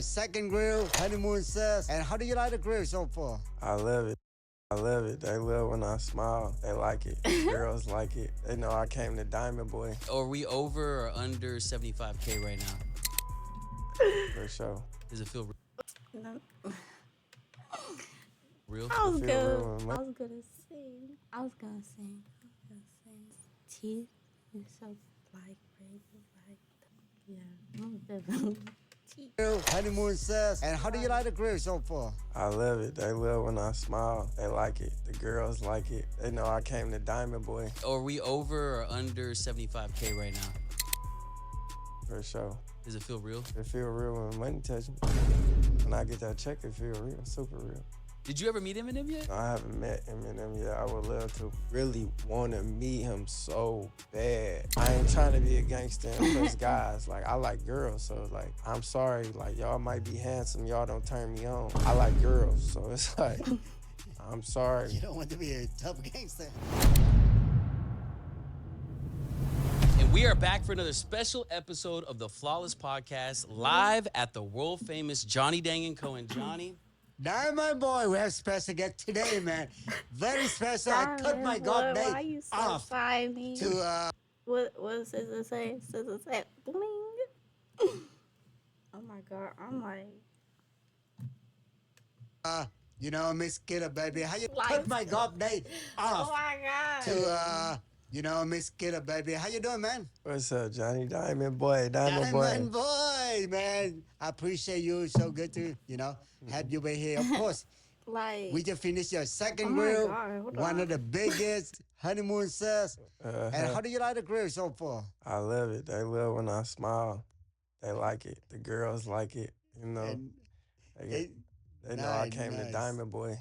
Second grill, honeymoon says. And how do you like the grill so far? I love it. I love it. They love when I smile. They like it. Girls like it. They know I came to Diamond Boy Are we over or under 75K right now? for sure. Does it feel No, real? I was It feel gonna, real when I was gonna sing. I was gonna sing. Teeth is so like crazy, like yeah. I'm good. Teeth. Grill, honeymoon says. And how do you like the grill so far? I love it. They love when I smile. They like it. The girls like it. They know I came to Diamond Boy Are we over or under 75K right now? for sure. Does it feel real? It feel real when money touch me. When I get that check, it feel real, super real. Did you ever meet Eminem yet? I haven't met Eminem yet. I would love to. Really want to meet him so bad. I ain't trying to be a gangster and plus guys. Like, I like girls, so like, I'm sorry. Like, y'all might be handsome. Y'all don't turn me on. I like girls, so it's like, I'm sorry. You don't want to be a tough gangster. And we are back for another special episode of the Flawless Podcast, live at the world famous Johnny Dang and Cohen. Johnny, Diamond Boy, we have special guest today, man. Very special. I cut my god Why day you so off shiny? to What Scissor say? Scissor say bling. Oh my god, I'm like Miss Skilla, baby. How you Like- cut my god day oh off my god. to Miss Skilla, baby. How you doing, man? What's up, Johnny? Diamond Boy, Diamond Boy. Diamond Boy, man. I appreciate you. So good to, have you be here. Of course, Like we just finished your second Oh my grill. God, hold One on. of the biggest honeymoon says. And how do you like the grill so far? I love it. They love when I smile. They like it. The girls like it. You know, And they know I nice, came to nice. Diamond Boy.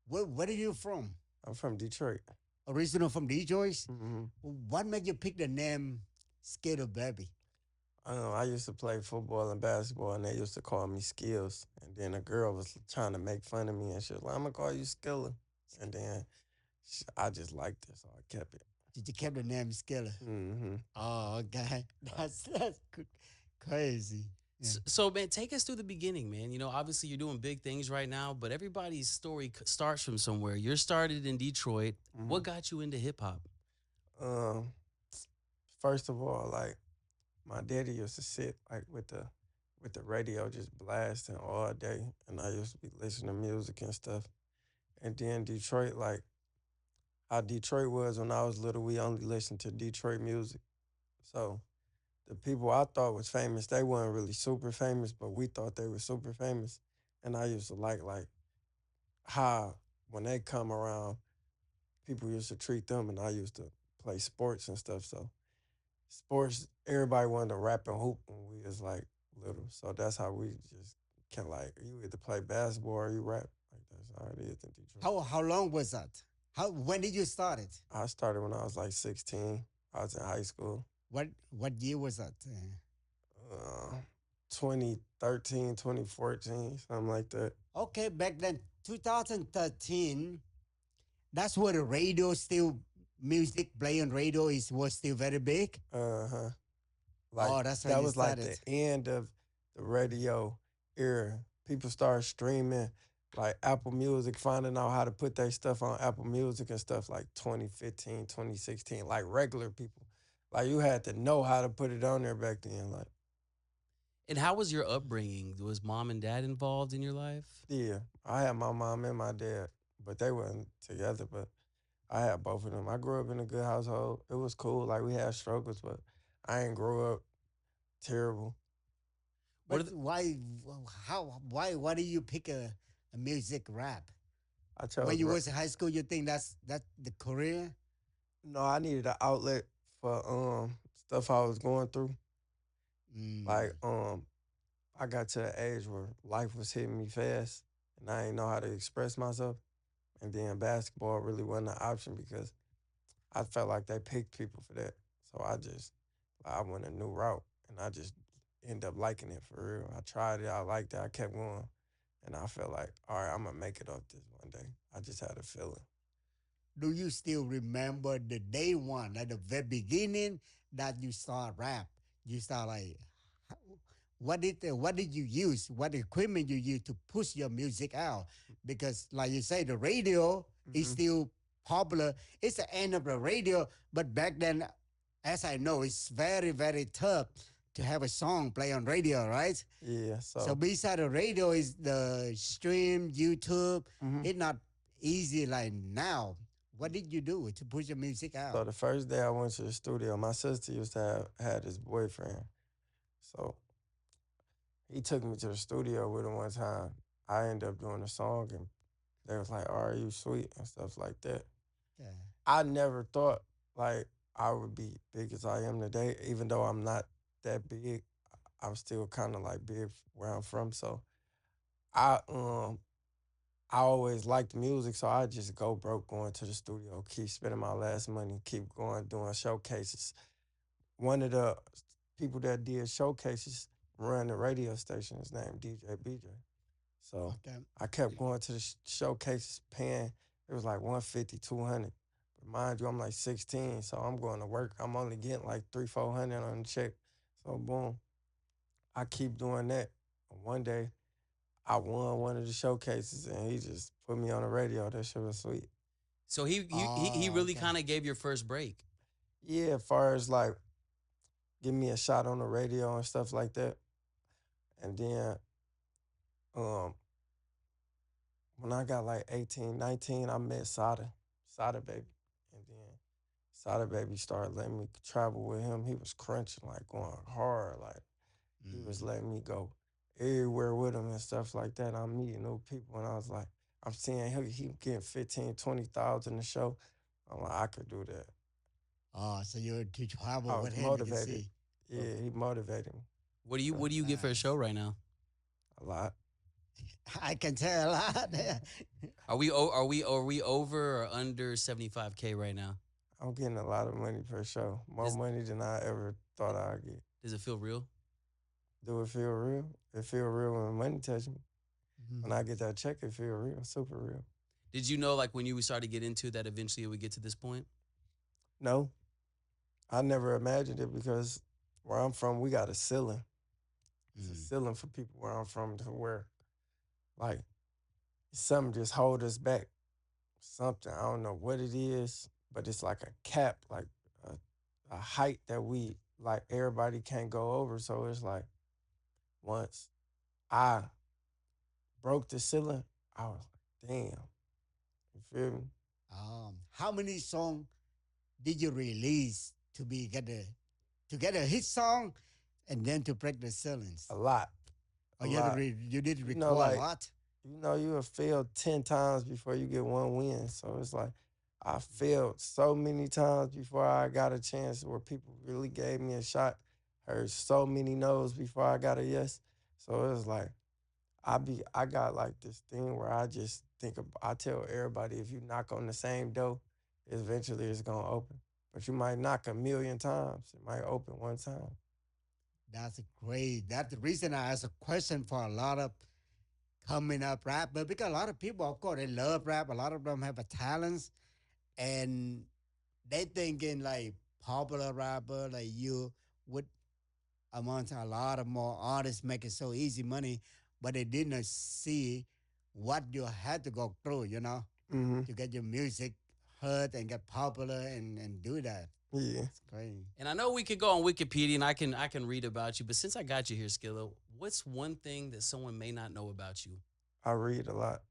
where are you from? I'm from Detroit. Original from Detroit? Mm-hmm. What made you pick the name Skilla Baby? I don't know. I used to play football and basketball, and they used to call me Skills. And then a girl was trying to make fun of me, and she was like, "I'm gonna call you Skilla." And then I just liked it, so I kept it. Did you keep the name Skilla? Mm-hmm. Oh, okay. That's crazy. Yeah. So man, take us through the beginning, man. You know, obviously you're doing big things right now, but everybody's story starts from somewhere. You're started in Detroit. Mhm. What got you into hip hop? First of all, like my daddy used to sit like with the radio just blasting all day, and I used to be listening to music and stuff. And then Detroit, like how Detroit was when I was little, we only listened to Detroit music. So the people I thought was famous, they weren't really super famous, but we thought they were super famous. And I used to like how when they come around, people used to treat them, and I used to play sports and stuff. So sports, everybody wanted to rap and hoop when we was like little. So that's how we just can like you either play basketball or you rap. Like that's how it is in Detroit. How long was that? When did you start it? I started when I was like 16. I was in high school. What year was that? 2013, 2014, something like that. Okay, back then, 2013. That's where the radio still music playing radio was still very big. Uh-huh. Like Oh, that's when that you was like started. the end of the radio era. People started streaming like Apple Music, finding out how to put their stuff on Apple Music and stuff like 2015, 2016, like regular people. Like you had to know how to put it on there back then. Like, And how was your upbringing? Was mom and dad involved in your life? yeah, I had my mom and my dad, but they weren't together, but I had both of them. I grew up in a good household. It was cool. Like we had struggles, but I ain't grow up terrible. What are But the- why do you pick a music rap? I chose When you ra- was in high school, you think that's the career? No, I needed an outlet for stuff I was going through. Mm. Like I got to an age where life was hitting me fast and I didn't know how to express myself. And then basketball really wasn't an option because I felt like they picked people for that. So I went a new route and I just ended up liking it for real. I tried it, I liked it, I kept going. And I felt like, all right, I'm gonna make it off this one day. I just had a feeling. Do you still remember the day one, at the very beginning that you start rap? You start like, what did you use? What equipment you use to push your music out? Because like you say, the radio is Hmm. still popular. It's the end of the radio, but back then, as I know, it's very very tough to have a song play on radio, right? Yeah. So So. beside the radio is the stream, YouTube. Hmm. It's not easy like now. What did you do to push your music So out? the first day I went to the studio, my sister used to have had this boyfriend. So he took me to the studio with him one time. I ended up doing a song, and they was like, "Are you sweet?" and stuff like that. Yeah. I never thought like I would be big as I am today, even though I'm not that big. I'm still kind of like big where I'm from. So I um I always liked music, so I just go broke going to the studio, keep spending my last money, keep going doing showcases. One of the people that did showcases run the radio station. His name DJ BJ. So Okay. I kept going to the showcases, paying. It was like 150, 200. But mind you, I'm like 16, so I'm going to work. I'm only getting like 300, 400 on the check. So boom, I keep doing that. And one day, I won one of the showcases, and he just put me on the radio. That shit was sweet. So he Oh, really okay. kind of gave your first break. Yeah, as far as like give me a shot on the radio and stuff like that. And then um when I got like 18, 19, I met Sada Baby. And then Sada Baby started letting me travel with him. He was crunching, like going hard. Like he was Mm. letting me go everywhere with him and stuff like that. I'm meeting new people and I was like, I'm seeing he getting 15, 20,000 a show. I'm like, I could do that. Oh, so you to travel I with was him, you can motivated. see. Oh, Yeah, he motivated me. What So do you get for a show nice. right now? a lot. I can tell a lot. Are we over or under 75K right now? I'm getting a lot of money per show. More Does money than I ever thought I'd get. does it feel real? Do it feel real? It feel real when money touch me. When Mhm. I get that check, it feel real, super real. Did you know like when you started to get into that eventually it would get to this point? No, I never imagined it because where I'm from, we got a ceiling. It's a Mm. ceiling for people where I'm from to where like something just hold us back. Something I don't know what it is, but it's like a cap, like a height that we like everybody can't go over. So it's like once I broke the ceiling, I was like, damn, you feel me? How many songs did you release to be to get a hit song and then to break the ceilings? A lot, Or a you had to lot. you did You know, record a like, lot? you will fail 10 times before you get one win. So it's like I failed so many times before I got a chance where people really gave me a shot. Heard so many no's before I got a yes. So it was like I got like this thing where I just I tell everybody if you knock on the same door, eventually it's gonna open. But you might knock a million times. It might open one time. That's great. That's the reason I asked a question for a lot of coming up rapper because a lot of people, of course, they love rap. A lot of them have a talents and they thinking like popular rapper like you would amongst a lot of more artists making so easy money, but they didn't see what you had to go through, Hmm. to get your music heard and get popular and do that. Yeah. It's great. And I know we could go on Wikipedia and I can read about you, but since I got you here, Skilla, what's one thing that someone may not know about you? I read a lot.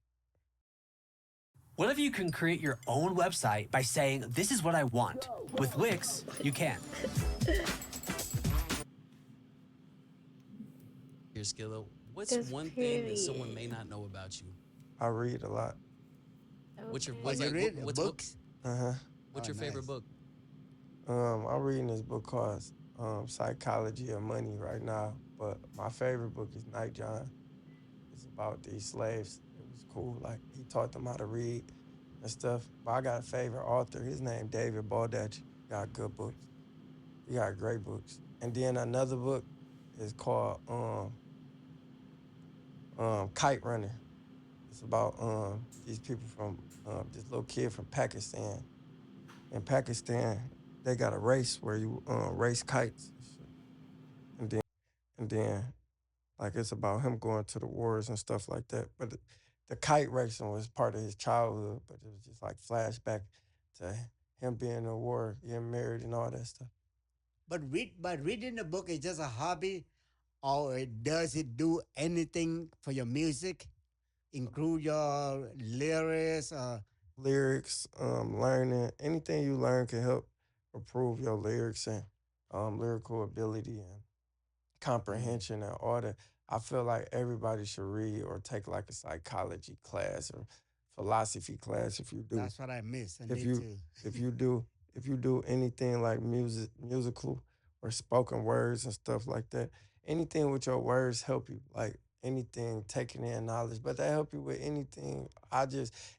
What if you can create your own website by saying, this is what I want? With Wix, you can. Here, Skilla, what's That's one thing that someone may pretty. not know about you? I read a lot. What's your Oh, what's you Okay. like read what, books? Uh-huh. what's Oh, your favorite nice. book? I'm reading this book called Psychology of Money right now. But my favorite book is Night John. It's about these slaves. It was cool. Like he taught them how to read and stuff. But I got a favorite author. His name David Baldacci. Got good books. He got great books. And then another book is called Kite Runner. It's about these people from this little kid from Pakistan. In Pakistan, they got a race where you race kites and shit. And then Like it's about him going to the wars and stuff like that. But the kite racing was part of his childhood, but it was just like flashback to him being in the war, getting married, and all that stuff. But reading the book is just a hobby, or does it do anything for your music? Include your lyrics, Lyrics, learning, anything you learn can help improve your lyrics and lyrical ability and mm, comprehension and all that. I feel like everybody should read or take like a psychology class or philosophy class if you do. that's what I miss. I If need you to. if you do if you do anything like musical or spoken words and stuff like that, anything with your words help you. Like anything taking in knowledge, but that help you with anything.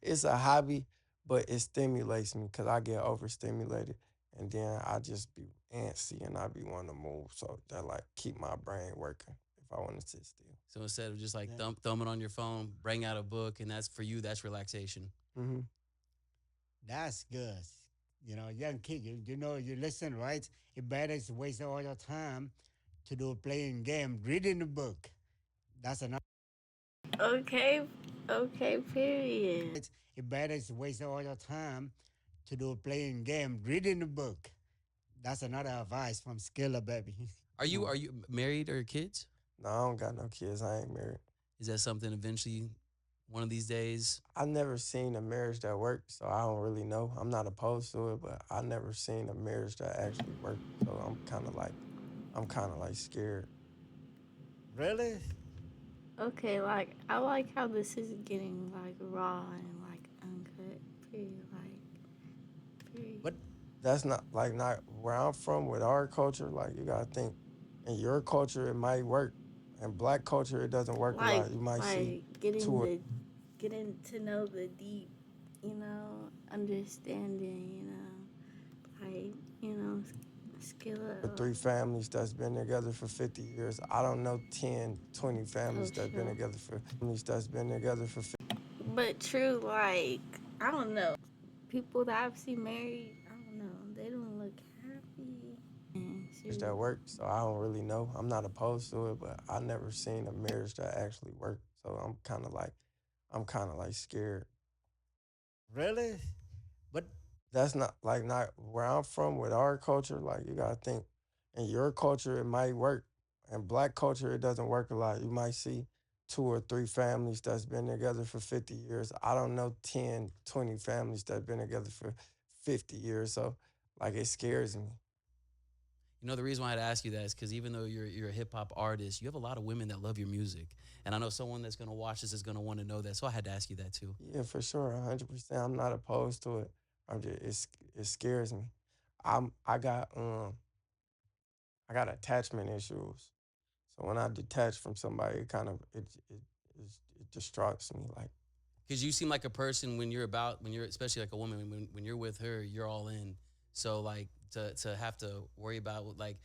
It's a hobby, but it stimulates me because I get overstimulated and then I just be antsy and I be wanting to move. So that like keep my brain working if I want to sit still. So instead of just like Yeah. thumbing on your phone, bring out a book, and that's for you. That's relaxation. Hmm. That's good. You know, young kid, you know, you listen, right? It better is waste all your time to do playing game, reading the book. That's another. Okay, okay, period. It better is waste all your time to do playing game, reading the book. That's another advice from Skilla, baby. Are you married or kids? No, I don't got no kids. I ain't married. Is that something eventually, one of these days? I never seen a marriage that worked, so I don't really know. I'm not opposed to it, but I never seen a marriage that actually worked. So I'm kind of like scared. Really? Okay, like I like how this is getting like raw and like uncut. Period. Like period. But That's not like not where I'm from with our culture. Like you gotta think, in your culture it might work, in black culture it doesn't work a Like lot. You might see like two or getting to know the deep, understanding. Like Skilla. three families that's been together for 50 years. I don't know 10, 20 Oh families sure. that's been together for 50 But true, like I don't know. People that I've seen married, I don't know. They don't look happy. And years shoot. that work. So I don't really know. I'm not opposed to it, but I never seen a marriage that actually worked. So I'm kind of like scared. really? But That's not where I'm from with our culture. Like you gotta think, in your culture it might work. In black culture it doesn't work a lot. You might see two or three families that's been together for 50 years. I don't know 10, 20 families that been together for 50 years. So like it scares me. You know, the reason why I had to ask you that is because even though you're a hip hop artist, you have a lot of women that love your music, and I know someone that's gonna watch this is gonna want to know that. So I had to ask you that too. Yeah, for sure, 100%. I'm not opposed to it. It scares me. I'm I got attachment issues. So when I detach from somebody, it distracts me. Like Because you seem like a person when you're especially like a woman when you're with her, you're all in. So like to have to worry about like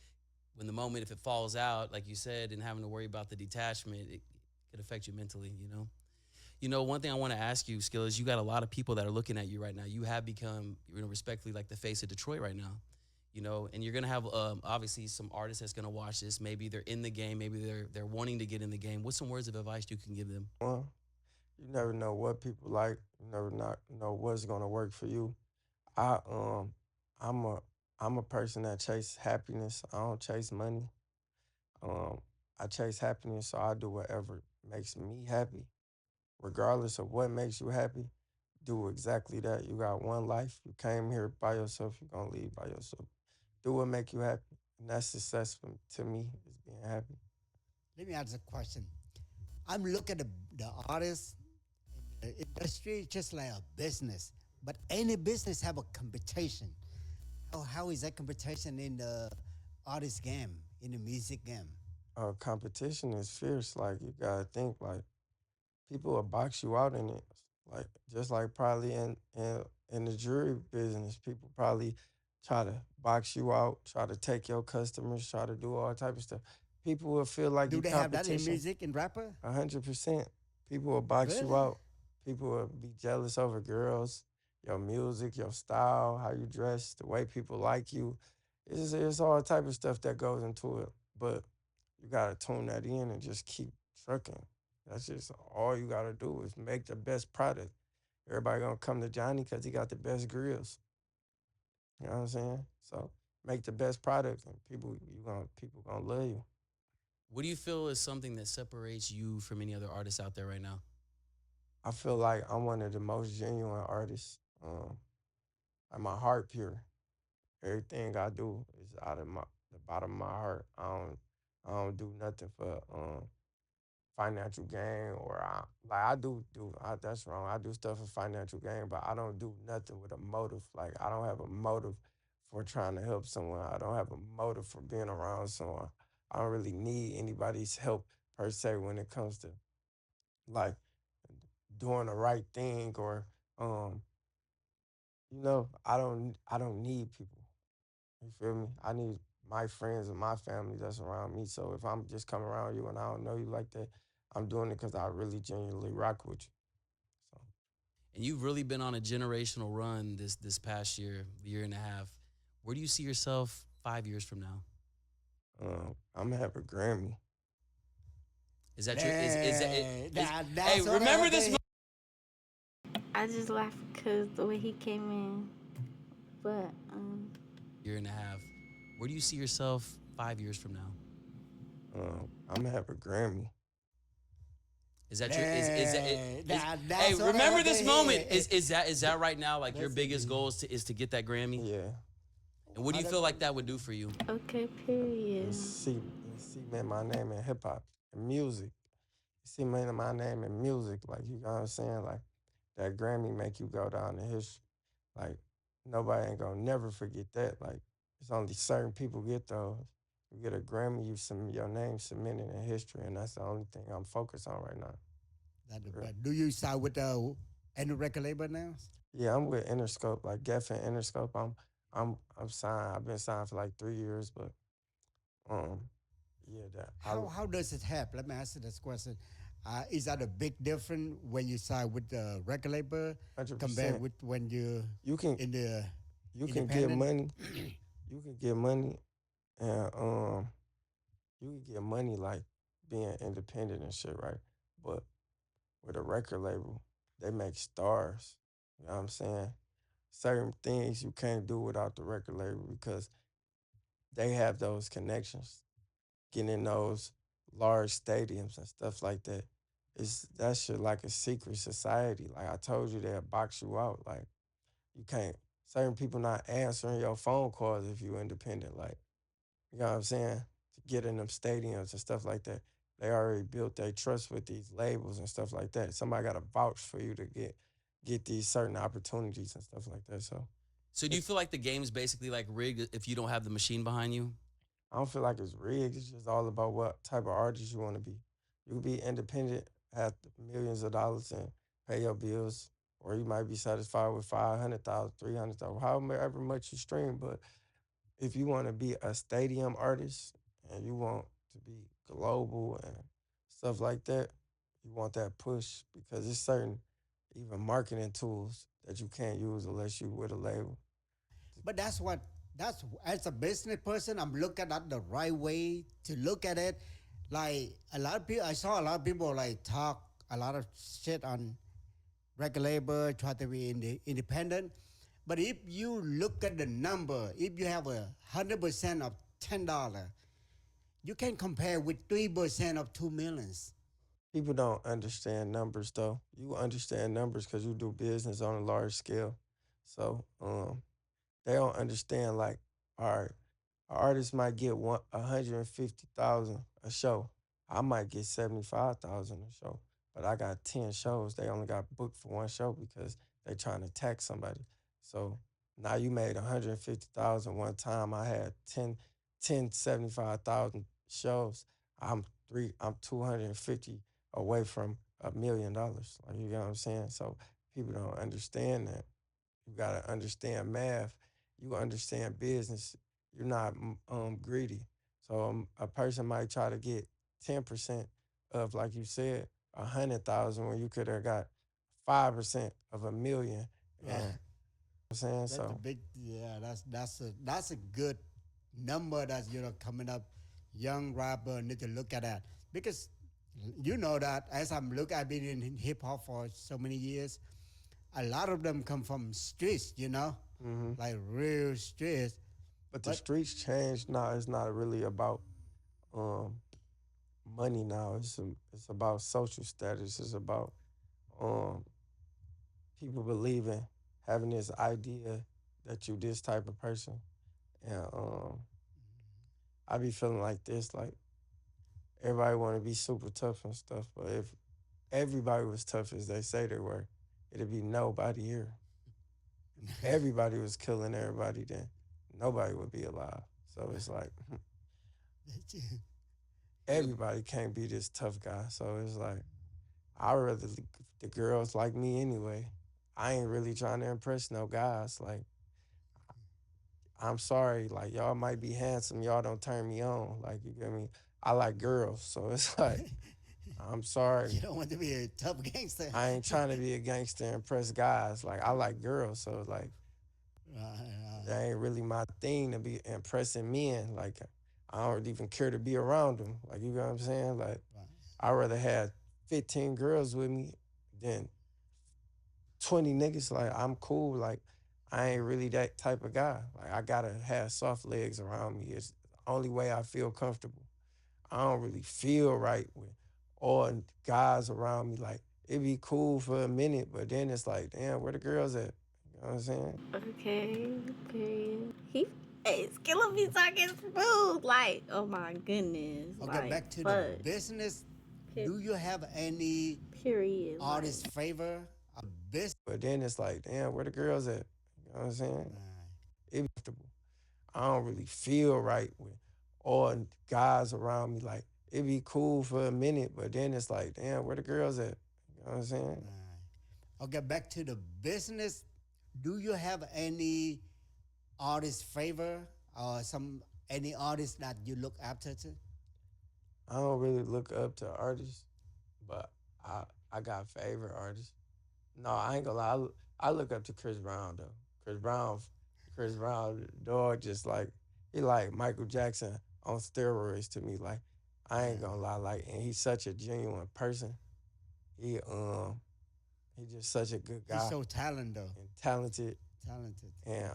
when the moment if it falls out, like you said, and having to worry about the detachment, it could affect you mentally. One thing I want to ask you, Skill, is you got a lot of people that are looking at you right now. You have become, respectfully, like the face of Detroit right now. And you're gonna have obviously some artists that's gonna watch this. Maybe they're in the game. Maybe they're wanting to get in the game. What's some words of advice you can give them? one, you never know what people like. You never not know what's gonna work for you. I I'm a I'm a person that chase happiness. I don't chase money. Um, I chase happiness, so I do whatever makes me happy, regardless of what makes you happy. Do exactly that. You got one life. You came here by yourself. You're gonna leave by yourself. Do what make you happy, and that's success to me is being happy. let me ask a question. I'm looking at the artist industry just like a business, but any business have a competition. How is that competition in the artist game, in the music game? Competition is fierce. Like you gotta think like people will box you out in it. Like just like probably in the jewelry business, people probably try to box you out, try to take your customers, try to do all type of stuff. People will feel like Do you they have that in competition. music and rapper? 100%. People will box you Really? out. People will be jealous over girls, your music, your style, how you dress, the way people like you. It's all type of stuff that goes into it. But You gotta tune that in and just keep trucking. That's just all you gotta do is make the best product. Everybody gonna come to Johnny because he got the best grills. You know what I'm saying? So make the best product, and people gonna love you. What do you feel is something that separates you from any other artists out there right now? I feel like I'm one of the most genuine artists. Like my heart pure. Everything I do is out of the bottom of my heart. I don't do nothing for financial gain or I do that's wrong. I do stuff for financial gain, but I don't do nothing with a motive. Like I don't have a motive for trying to help someone. I don't have a motive for being around someone. I don't really need anybody's help per se when it comes to like doing the right thing or um I don't need people. You feel me? I need my friends and my family that's around me. So if I'm just coming around you and I don't know you like that, I'm doing it because I really genuinely rock with you. So And you've really been on a generational run this past year and a half. Where do you see yourself 5 years from now? I'm gonna have a Grammy. Is that your is that Dang, is hey, that's what I remember want to this hear. I just laughed because the way he came in. But year and a half. Where do you see yourself 5 years from now? I'm gonna have a Grammy. Is that your Dang, is hey, that's what I remember want to this hear. moment. Is that right now like your That's it. biggest goal is to get that Grammy? Yeah. And what do How you that feel like goes? that would do for you? okay, period. And see my name in hip hop and music. See my name in music. Like you know what I'm saying? Like that Grammy make you go down in history. Like nobody ain't gonna never forget that. Like it's only certain people get those. You get a Grammy, you submit your name submitted in history, and that's the only thing I'm focused on right now. For real. But do you side with the any record label now? Yeah, I'm with Interscope, like Geffen Interscope. I'm signed. I've been signed for like 3 years, but um, yeah, that I How does it happen? Let me ask you this question. Is that a big difference when you side with the record label hundred compared percent. with when you You can in the you can get independent? money. You can get money, and you can get money like being independent and shit, right? But with a record label, they make stars. You know what I'm saying? Certain things you can't do without the record label because they have those connections. Getting in those large stadiums and stuff like that. It's that shit like a secret society. Like I told you, they'll box you out. Like you can't. Certain people not answering your phone calls if you independent. Like you know what I'm saying? To get in them stadiums and stuff like that. They already built their trust with these labels and stuff like that. Somebody got to vouch for you to get these certain opportunities and stuff like that. So So do you it's feel like the game's basically like rigged if you don't have the machine behind you? I don't feel like it's rigged. It's just all about what type of artist you want to be. You can be independent, have millions of dollars, and pay your bills, or you might be satisfied with 500,000, 300,000, however much you stream. But if you want to be a stadium artist and you want to be global and stuff like that, you want that push because it's certain even marketing tools that you can't use unless you with a label. But that's as a business person, I'm looking at the right way to look at it. Like a lot of people, I saw a lot of people like talk a lot of shit on record label, try to be independent. But if you look at the number, if you have 100% of $10, you can compare with 3% of 2 millions. People don't understand numbers though. You understand numbers because you do business on a large scale. So they don't understand like, all right, an artist might get 150,000 a show. I might get 75,000 a show, but I got 10 shows. They only got booked for one show because they trying to tax somebody. So now you made 150,000 one time. I had 75,000 shows. I'm 250 away from $1 million. Like you know what I'm saying? So people don't understand that. You gotta understand math. You understand business. You're not greedy. So a person might try to get 10% of, like you said, 100,000 when you could have got 5% of 1 million. And Yeah, you know what I'm saying that's a so. big, yeah, that's a good number that's coming up young rapper need to look at that because you know that as I've been in hip hop for so many years. A lot of them come from streets, Hmm. like real streets. But the But streets changed now. It's not really about um, money now. It's about social status. It's about um, people believing, having this idea that you this type of person. And I be feeling like this, like everybody want to be super tough and stuff. But if everybody was tough as they say they were, it'd be nobody here. If everybody was killing everybody, then nobody would be alive. So it's like everybody can't be this tough guy. So it's like I rather the girls like me anyway. I ain't really trying to impress no guys. Like I'm sorry, like y'all might be handsome, y'all don't turn me on. Like you get me. I like girls, so it's like I'm you sorry. don't want to be a tough gangster. I ain't trying to be a gangster and impress guys. Like I like girls, so like that ain't really my thing to be impressing men. Like I don't even care to be around them. Like you know what I'm saying? Like Right. I'd rather have 15 girls with me than 20 niggas. Like I'm cool. Like I ain't really that type of guy. Like I gotta have soft legs around me. It's the only way I feel comfortable. I don't really feel right with all guys around me. Like it'd be cool for a minute, but then it's like, damn, where the girls at? You know what I'm saying? Okay, period. Hey, Skilla be talking smooth. Like, oh my goodness. Okay, Like, back to the fuck. business. Pe- Do you have any period. Like, artist favor? Business. But then it's like, damn, where the girls at? You know what I'm saying? It be comfortable. I don't really feel right with all guys around me. Like it'd be cool for a minute, but then it's like, damn, where the girls at? You know what I'm saying? Okay, back to the business. Do you have any artist favor or any artist that you look after to? I don't really look up to artists, but I I got favorite artists. No, I ain't gonna lie. I look up to Chris Brown though. Chris Brown, dog, just like he like Michael Jackson on steroids to me. Like I ain't gonna lie, like, and he's such a genuine person. He he just such a good He's guy so talented though. and talented Talented. and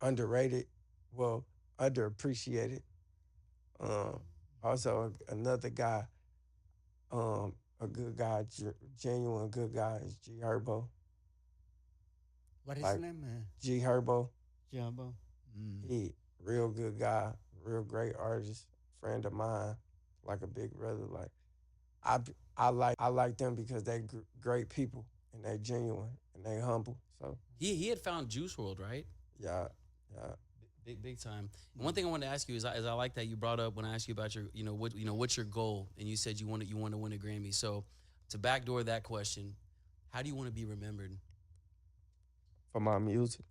underrated, well, underappreciated. Um, also another guy, a good guy, genuine good guy is G Herbo. What is his Like name, man? G Herbo, Jumbo. Mm. he real good guy, real great artist, friend of mine, like a big brother. Like I I like them because they great people and they genuine and they humble. So He had found Juice World, right? yeah, yeah. Big time. And one thing I wanted to ask you is I like that you brought up when I asked you about your what's your goal, and you said you want to win a Grammy. So to backdoor that question, how do you want to be remembered? For my music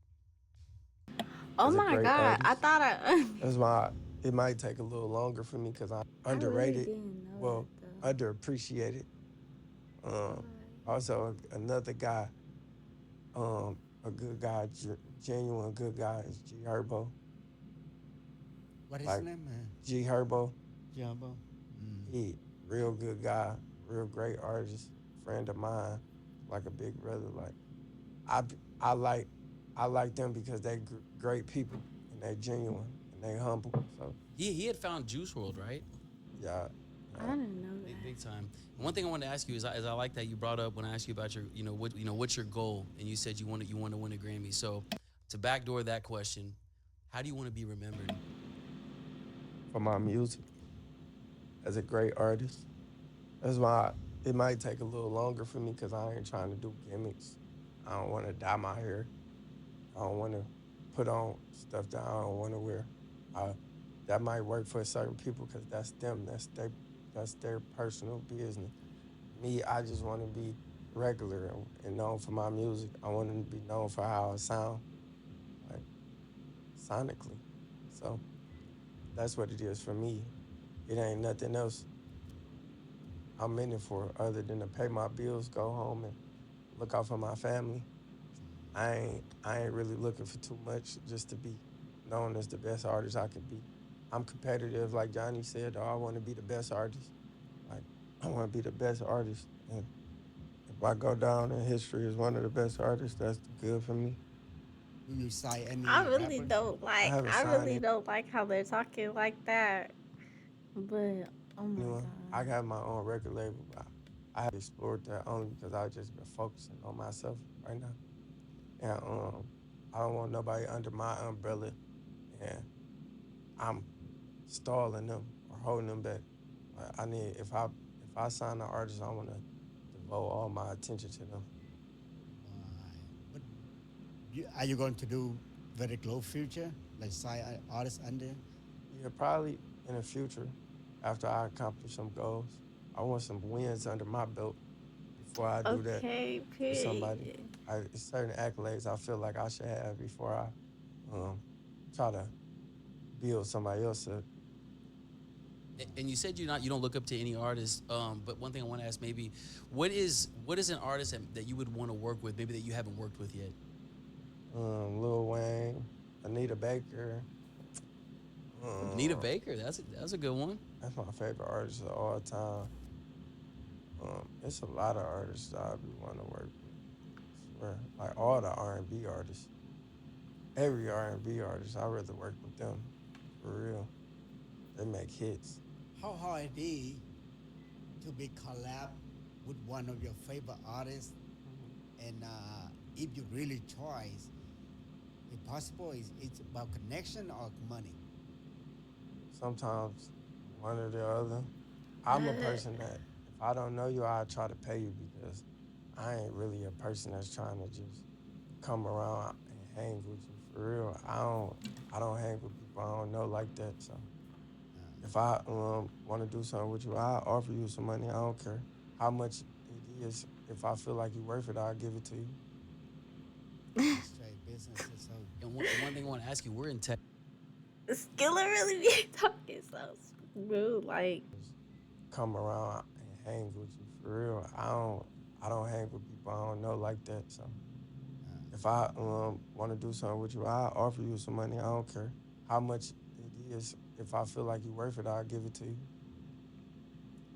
oh as a my great god. I artist. thought That's why it might take a little longer for me because I'm I really underrated, didn't know that well, though. underappreciated. Um, Alright. also another guy, a good guy, genuine good guy is G Herbo. What is his Like name, man? G Herbo, Jumbo. Mm. he real good guy, real great artist, friend of mine, like a big brother. Like I I like I like them because they great people and they genuine and they humble. So He had found Juice World, right? yeah, I yeah. didn't know Big that. time. And one thing I wanted to ask you is I like that you brought up when I asked you about your what's your goal, and you said you want to win a Grammy. So to backdoor that question, how do you want to be remembered? For my music as a great artist. That's why it might take a little longer for me because I ain't trying to do gimmicks. I don't want to dye my hair. I don't want to put on stuff that I don't want to wear. Uh, that might work for certain people because that's them. That's their personal business. Me, I just want to be regular and known for my music. I want to be known for how I sound, like sonically. So that's what it is for me. It ain't nothing else I'm in it for other than to pay my bills, go home and look out for my family. I ain't really looking for too much just to be known as the best artist I could be. I'm competitive, like Johnny said. Though I want to be the best artist. Like I want to be the best artist, and if I go down in history as one of the best artists, that's good for me. Do you sign I any really rapper? don't I like. haven't I signed really don't like how they're talking like that. But oh my anyone. I god. got my own record label, but I haven't explored that only because I've just been focusing on myself right now. And I don't want nobody under my umbrella, and I'm stalling them or holding them back. Like, I need if I sign an artist, I want to devote all my attention to them. Why? But are you going to do very close future, like sign artists under? Yeah, probably in the future, after I accomplish some goals, I want some wins under my belt before I do that Okay, for somebody. period. It's certain accolades I feel like I should have before I um, try to build somebody else up. And you said you don't look up to any artist. But one thing I want to ask, maybe, what is an artist that you would want to work with, maybe that you haven't worked with yet? Lil Wayne, Anita Baker. Anita Um, Baker. That's a good one. that's my favorite artist of all time. It's a lot of artists that I be want to work with. I swear, like all the R&B artists, every R&B artist, I rather work with them for real. They make hits. How hard it is to be collab with one of your favorite artists, and if you really choice, if possible, it's about connection or money. Sometimes one or the other. I'm a person that if I don't know you, I try to pay you because I ain't really a person that's trying to just come around and hang with you for real. I don't hang with people I don't know like that. So if I want to do something with you, I offer you some money. I don't care how much it is. If I feel like you're worth it, I'll give it to you. It's straight business. So And one thing I want to ask you, we're in Texas. Skilla really be talking so smooth. Like, Just come around and hang with you for real. I don't hang with people I don't know like that. So if I want to do something with you, I offer you some money. I don't care how much it is. If I feel like you're worth it, I'll give it to you.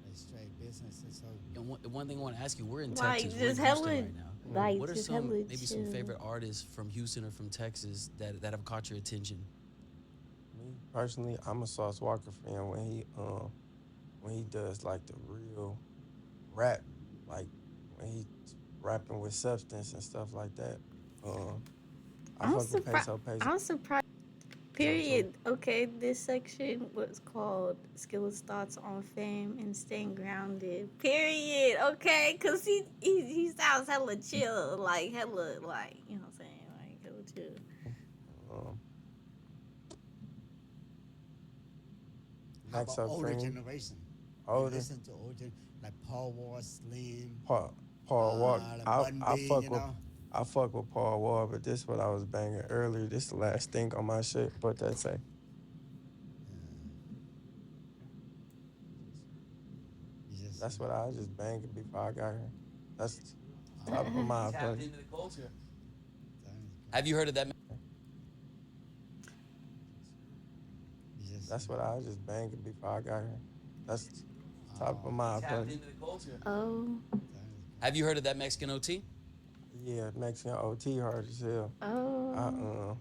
it's straight business. So And one thing I want to ask you, we're in like Texas. We're in just Houston hella, right now. like What are just some hella maybe some chill. favorite artists from Houston or from Texas that have caught your attention? Me personally, I'm a Sauce Walker fan when he does like the real rap, like when he rapping with substance and stuff like that. Um, I I'm fuck with surprised. Peso I'm surprised. too. Period. Okay, this section was called Skilla's thoughts on fame and staying grounded. Period. Okay, cause he sounds hella chill, like hella like you know what I'm saying, like hella chill. Um, how next about up for older me, generation? You older listen to older like Paul Wall, Slim, Paul Paul Walk. like Bun B. You know, I fuck with Paul Wall, but this what I was banging earlier. This the last thing on my shit. What that say? you just That's what I was just banging before I got here. That's top of oh, my Tapped opinion. into the culture. sounds Have you great. heard of that? You just That's what I was just banging before I got here. That's top of oh, my Tapped opinion. into the culture. Oh, sounds Have you great. heard of that Mexican OT? Yeah, Mexican OT hard as hell. I oh.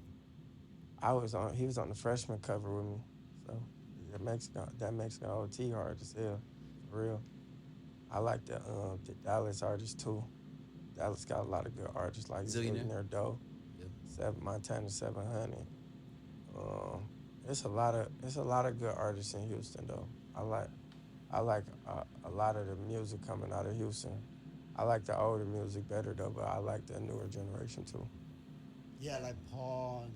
I was on he was on the freshman cover with me. So yeah, Mexican OT hard as hell. For real. I like the Dallas artists too. Dallas got a lot of good artists like Zillionaire. Zillionaire Doe, Yep. Seven Montana 700. Um, it's a lot of good artists in Houston though. I like a lot of the music coming out of Houston. I like the older music better though, but I like the newer generation too. Yeah, like Paul,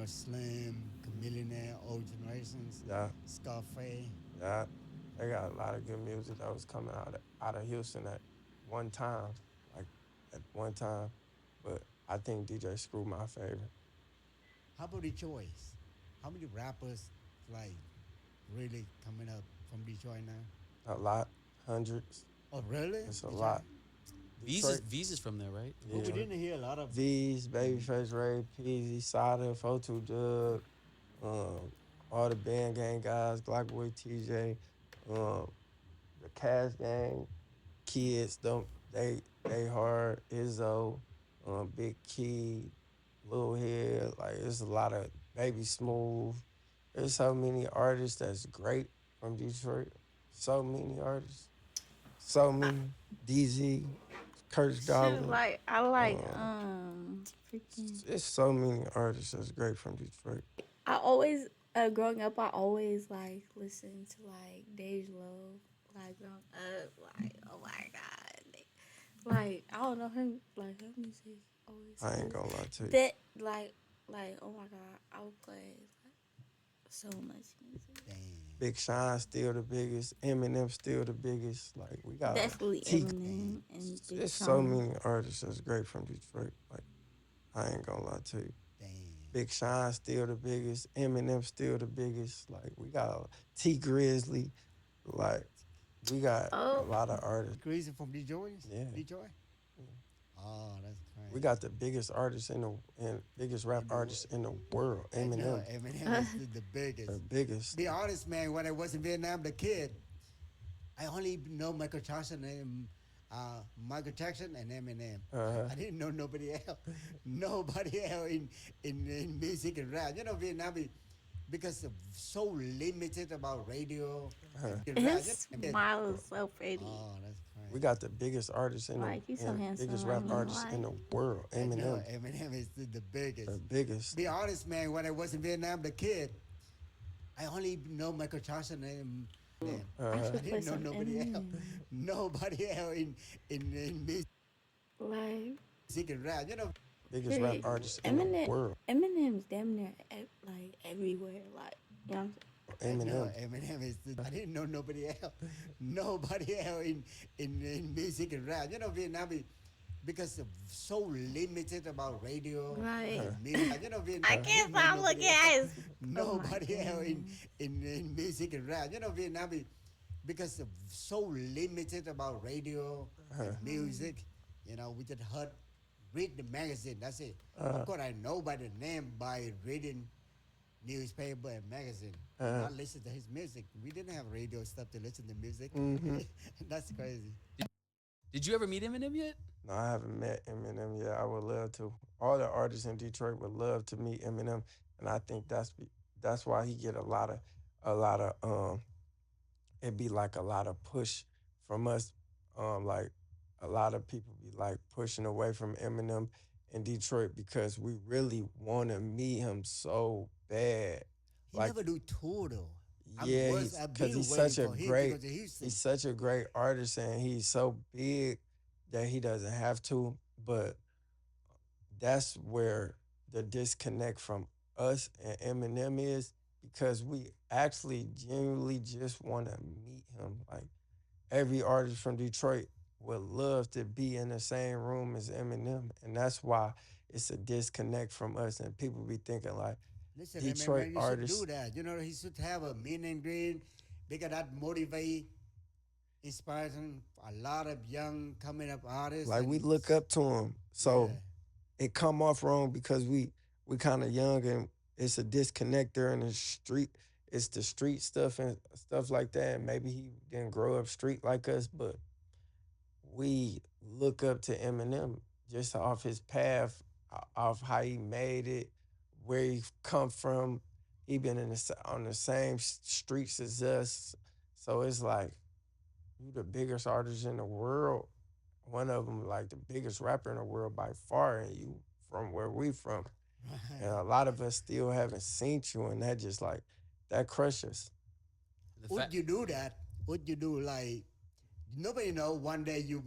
Slim, Chameleon, old generations, Yeah, Scarface. yeah, they got a lot of good music that was coming out of Houston at one time, like at one time. But I think DJ Screw my favorite. How about Detroit? How many rappers like really coming up from Detroit now? A lot, hundreds. Oh, really? It's a Detroit? lot. V's Detroit, V's is from there, right? But we yeah. Detroit. didn't hear a lot of. V's, Mhm. Babyface Ray, Peasy, Sada, 42 Dub, um, all the band gang guys, Glockboy, TJ, um, the Cash Gang, kids, don't they hard, Izzo, Big Key, Lil Head, like it's a lot of Baby Smooth. There's so many artists that's great from Detroit. So many artists. So many. DZ, Kurtis Shoot, Dollar. like I like Um, freaking. it's so many artists that's great from Detroit. I always growing up, I always like listened to like Dej Loaf. Like growing up, like oh my god, like I don't know him. Like her music always I ain't has gonna lie to you. that like oh my god, I would play like, so much music. Damn. Big Sean still the biggest. Eminem still the biggest. Like we got a Definitely T. Eminem and Big It's so Sean. many artists that's great from Detroit. Like I ain't gonna lie to you. Damn. Big Sean still the biggest. Eminem still the biggest. Like we got T Grizzly. Like we got a Oh, lot of artists. Greasy from Detroit? Yeah. Detroit? Oh, that's We crazy. got the biggest artists in the and biggest rap In the artists in the world. I know Eminem, Eminem is the the biggest. biggest. Be honest, man. When I was in Vietnam, the kid, I only know Michael Jackson and Michael Jackson and Eminem. Uh, I didn't know nobody else. Nobody else in music and rap. You know, Vietnam because of so limited about radio uh, and music rap. his smile is so pretty. Oh, that's we crazy. got the biggest artists in the Like he's so and biggest handsome. I rap ain't gonna artists in lie. the world. I know Eminem, Eminem is the the biggest. biggest. Be honest, man. When I was in Vietnam, the kid, I only know Michael Jackson and Eminem. I Uh, I should play didn't know some nobody else. Eminem. Nobody else in Like music and rap. You know, biggest rap period. artists in the Eminem, world. Eminem's damn near like everywhere. Like you know what I'm I know Eminem, Eminem is the. I didn't know nobody else. Nobody else in music and rap. You know, Vietnam because of so limited about radio saying? Right. uh, and music. You know, Vietnam. I I can't didn't know stop looking nobody at else. his. Oh my Nobody else goodness. in music and rap. You know, Vietnam because of so limited about radio uh, and music. You know, we just heard read the magazine. That's it. Of uh, course, I know by the name by reading newspaper and magazine, but uh, not listen to his music. We didn't have radio stuff to listen to music. mm-hmm. That's crazy. Did you ever meet Eminem yet? No, I haven't met Eminem yet. I would love to. All the artists in Detroit would love to meet Eminem, and I think that's why he get a lot of it'd be like a lot of push from us. Like a lot of people be like pushing away from Eminem in Detroit because we really want to meet him so bad. He Like, never do tour though. yeah, he's I've because been he's waiting such a for him to go great to Houston. he's such a great artist and he's so big that he doesn't have to. But that's where the disconnect from us and Eminem is because we actually genuinely just want to meet him. Like every artist from Detroit would love to be in the same room as Eminem, and that's why it's a disconnect from us. And people be thinking like Listen, Detroit man, you should do artists, that. You know, he should have a mean and green because that motivate, inspiring a lot of young coming up artists like we and look up to him, so yeah. it come off wrong because we kind of young and it's a disconnect there in the street. It's the street stuff and stuff like that. And maybe he didn't grow up street like us, but we look up to Eminem just off his path, off how he made it, where he come from. He been on the same streets as us, so it's like you the biggest artist in the world. One of them like the biggest rapper in the world by far, and you from where we from. And Right. a lot of us still haven't seen you, and that just like that crushes. The Would fact you do that? Would you do like nobody know one day you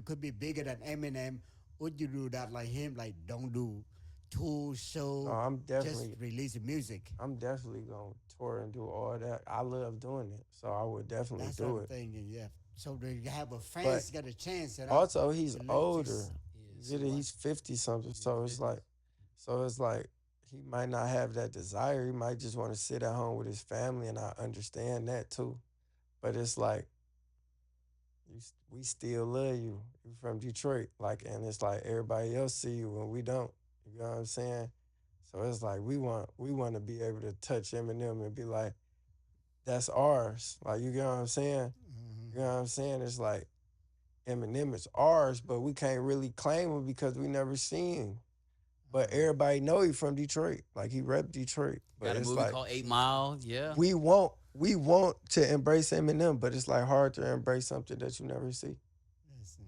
could be bigger than Eminem? Would you do that like him? Like don't do tour No, show, just release the music. I'm definitely gonna tour and do all that. I love doing it, so I would definitely That's what do I'm it. thinking. Yeah. So they have a But fans get a chance, you know, also, he's to let you older. he You is. get it? what? He's 50 something, Yeah, so it's like he might not have that desire. He might just want to sit at home with his family, and I understand that too. But it's like we still love you. You from Detroit, like, and it's like everybody else see you and we don't. You know what I'm saying? So it's like we want to be able to touch Eminem and be like, that's ours. Like you get what I'm saying? Mhm. You know what I'm saying? It's like Eminem is ours, but we can't really claim him because we never seen him. But everybody know he from Detroit. Like he rep Detroit. But Got a it's movie like called 8 Mile. Yeah. we want to embrace Eminem, but it's like hard to embrace something that you never see. Listen,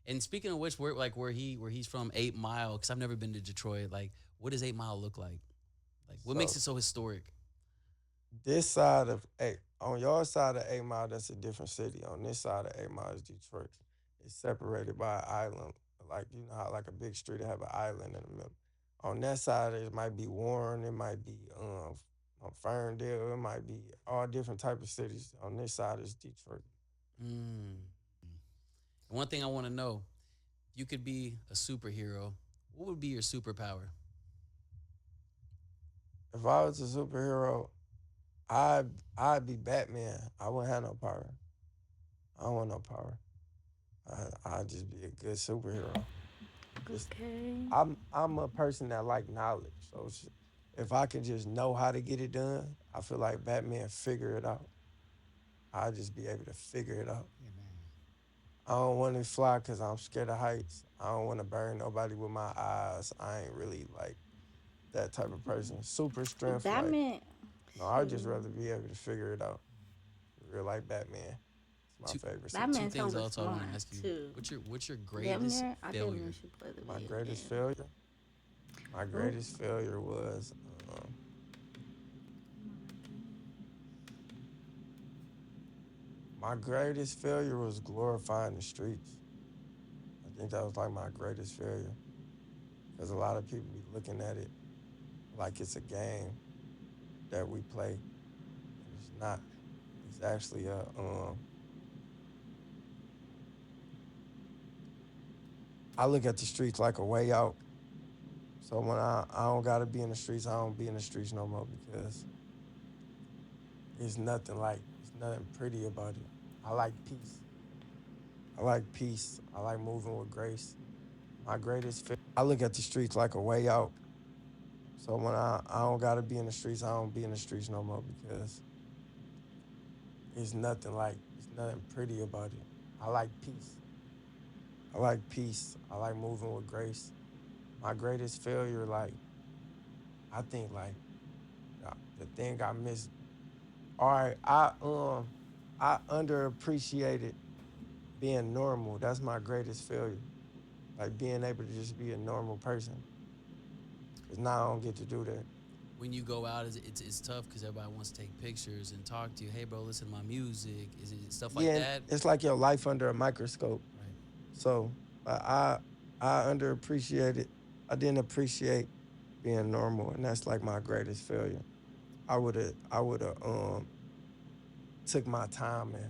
And speaking of which, where he's from, 8 Mile, because I've never been to Detroit. Like, what does 8 Mile look like? Like, what makes So it so historic? this side of on your side of 8 Mile, that's a different city. On this side of 8 Mile is Detroit. It's separated by an island. Like you know how like a big street have an island in the middle. On that side, it might be Warren, it might be Ferndale, it might be all different type of cities. On this side is Detroit. Mm. And one thing I want to know: if you could be a superhero, what would be your superpower? If I was a superhero, I'd be Batman. I wouldn't have no power. I don't want no power. I'd just be a good superhero. Just Okay. I'm a person that like knowledge. So if I can just know how to get it done, I feel like Batman figure it out. I'll just be able to figure it out. yeah, man. I don't want to fly because I'm scared of heights. I don't want to burn nobody with my eyes. I ain't really like that type of person. Super strength, like Batman. no, I'd just Shoot. rather be able to figure it out. Real like Batman. It's my Two favorite two Batman's superhero. things hella also I want to smart ask you. too. What's your Damn greatest near. I damn near failure? should play the My video greatest game. failure. My Oh. greatest failure was my greatest failure was glorifying the streets. I think that was like my greatest failure because a lot of people be looking at it like it's a game that we play, and it's not. It's actually a I look at the streets like a way out. So when I don't gotta be in the streets, I don't be in the streets no more because it's nothing pretty about it. I like peace. I like peace. I like moving with grace. My greatest fear. I look at the streets like a way out. So when I don't gotta be in the streets, I don't be in the streets no more because it's nothing pretty about it. I like peace. I like peace. I like moving with grace. My greatest failure, like I think like the thing I missed. All right, I underappreciated being normal. That's my greatest failure. Like being able to just be a normal person. Cause now I don't get to do that. When you go out, it's tough because everybody wants to take pictures and talk to you. Hey, bro, listen to my music. Is it stuff like Yeah, and that? it's like your life under a microscope. Right. So I underappreciated. I didn't appreciate being normal, and that's like my greatest failure. I would have took my time and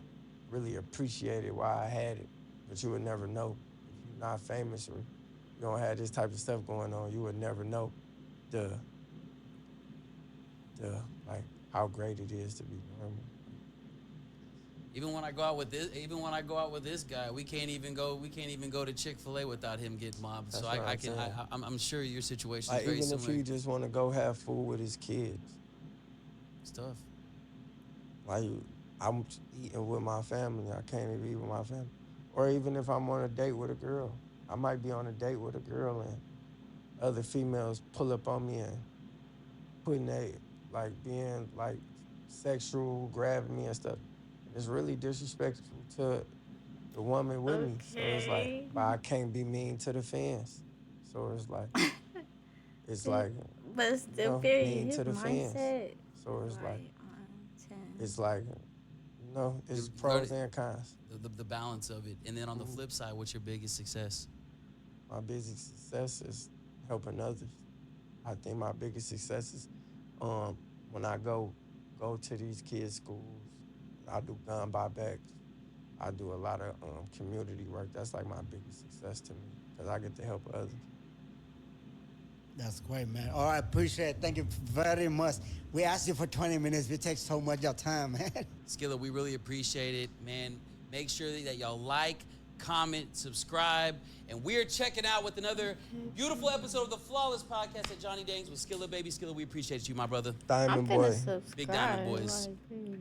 really appreciated why I had it, but you would never know if you're not famous or you don't have this type of stuff going on. You would never know the like how great it is to be normal. Like, Even when I go out with this guy, we can't even go. We can't even go to Chick-fil-A without him getting mobbed. So that's what I I'm can. saying. I'm sure your situation is Like very even if similar. he just want to go have food with his kids, It's tough. like I'm eating with my family, I can't even eat with my family. Or even if I'm on a date with a girl, I might be on a date with a girl and other females pull up on me and putting they like being like sexual, grabbing me and stuff. And it's really disrespectful to the woman with me. So it's like, Okay. but I can't be mean to the fans. So it's like, But still, period. mean His to the fans. mindset So is right on 10. it's like, it's You got pros and cons. the balance of it, and then on the Mhm. flip side, what's your biggest success? My biggest success is helping others. I think my biggest success is when I go to these kids' schools. I do gun buybacks. I do a lot of community work. That's like my biggest success to me because I get to help others. That's great, man. All right, appreciate it. Thank you very much. We asked you for 20 minutes. We take so much of your time, man. Skilla, we really appreciate it, man. Make sure that y'all like, comment, subscribe, and we're checking out with another beautiful episode of the Flawless Podcast at Johnny Danes with Skilla, baby. Skilla, we appreciate you, my brother. Diamond I'm finna Boy. subscribe. Big Diamond Boys. Like,